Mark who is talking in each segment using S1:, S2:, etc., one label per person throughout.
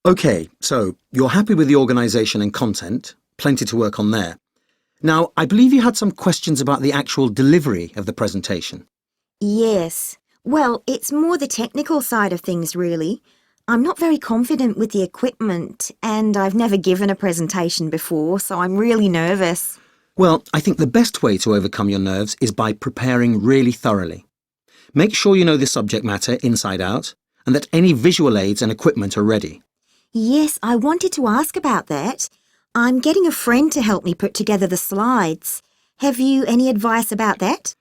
S1: Okay, so you're happy with the organisation and content, plenty to work on there. Now, I believe you had some questions about the actual delivery of the presentation.
S2: Yes. Well, it's more the technical side of things, really. I'm not very confident with the equipment, and I've never given a presentation before, so I'm really nervous.
S1: Well, I think the best way to overcome your nerves is by preparing really thoroughly. Make sure you know the subject matter inside out, and that any visual aids and equipment are ready.
S2: Yes, I wanted to ask about that. I'm getting a friend to help me put together the slides. Have you any advice about that?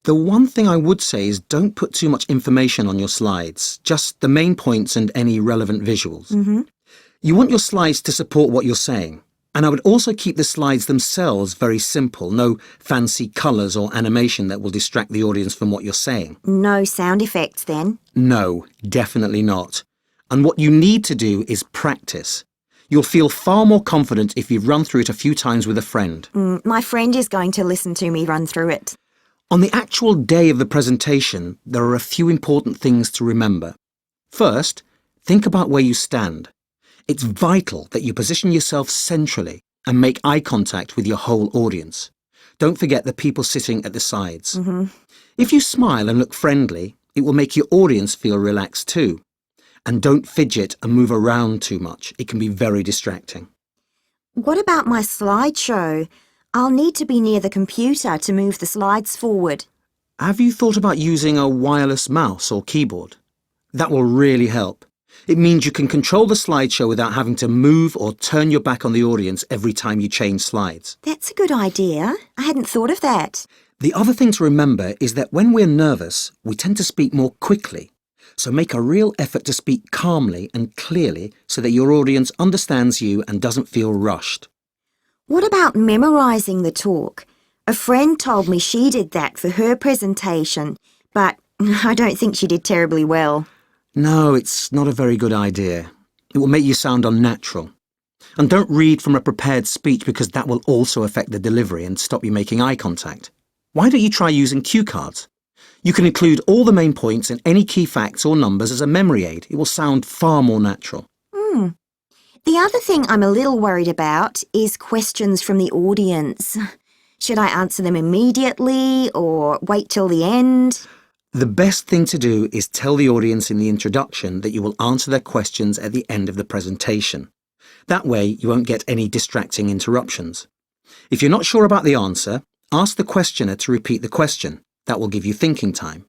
S1: The one thing I would say is don't put too much information on your slides, just the main points and any relevant visuals. You want your slides to support what you're saying, and I would also keep the slides themselves very simple, no fancy colours or animation that will distract the audience from what you're saying.
S2: No sound effects, then?
S1: No, definitely not. And what you need to do is practice. You'll feel far more confident if you've run through it a few times with a friend.
S2: My friend is going to listen to me run through it.
S1: On the actual day of the presentation, there are a few important things to remember. First, think about where you stand. It's vital that you position yourself centrally and make eye contact with your whole audience. Don't forget the people sitting at the sides. If you smile and look friendly, it will make your audience feel relaxed too. And don't fidget and move around too much. It can be very distracting.
S2: What about my slideshow? I'll need to be near the computer to move the slides forward.
S1: Have you thought about using a wireless mouse or keyboard? That will really help. It means you can control the slideshow without having to move or turn your back on the audience every time you change slides.
S2: That's a good idea. I hadn't thought of that.
S1: The other thing to remember is that when we're nervous, we tend to speak more quickly. So make a real effort to speak calmly and clearly so that your audience understands you and doesn't feel rushed.
S2: What about memorising the talk? A friend told me she did that for her presentation, but I don't think she did terribly well.
S1: No, it's not a very good idea. It will make you sound unnatural. And don't read from a prepared speech because that will also affect the delivery and stop you making eye contact. Why don't you try using cue cards? You can include all the main points and any key facts or numbers as a memory aid. It will sound far more natural.
S2: The other thing I'm a little worried about is questions from the audience. Should I answer them immediately or wait till the end?
S1: The best thing to do is tell the audience in the introduction that you will answer their questions at the end of the presentation. That way you won't get any distracting interruptions. If you're not sure about the answer, ask the questioner to repeat the question. That will give you thinking time.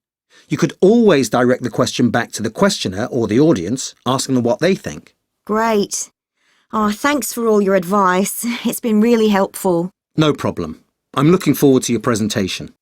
S1: You could always direct the question back to the questioner or the audience, asking them what they think.
S2: Great. Oh, thanks for all your advice. It's been really helpful.
S1: No problem. I'm looking forward to your presentation.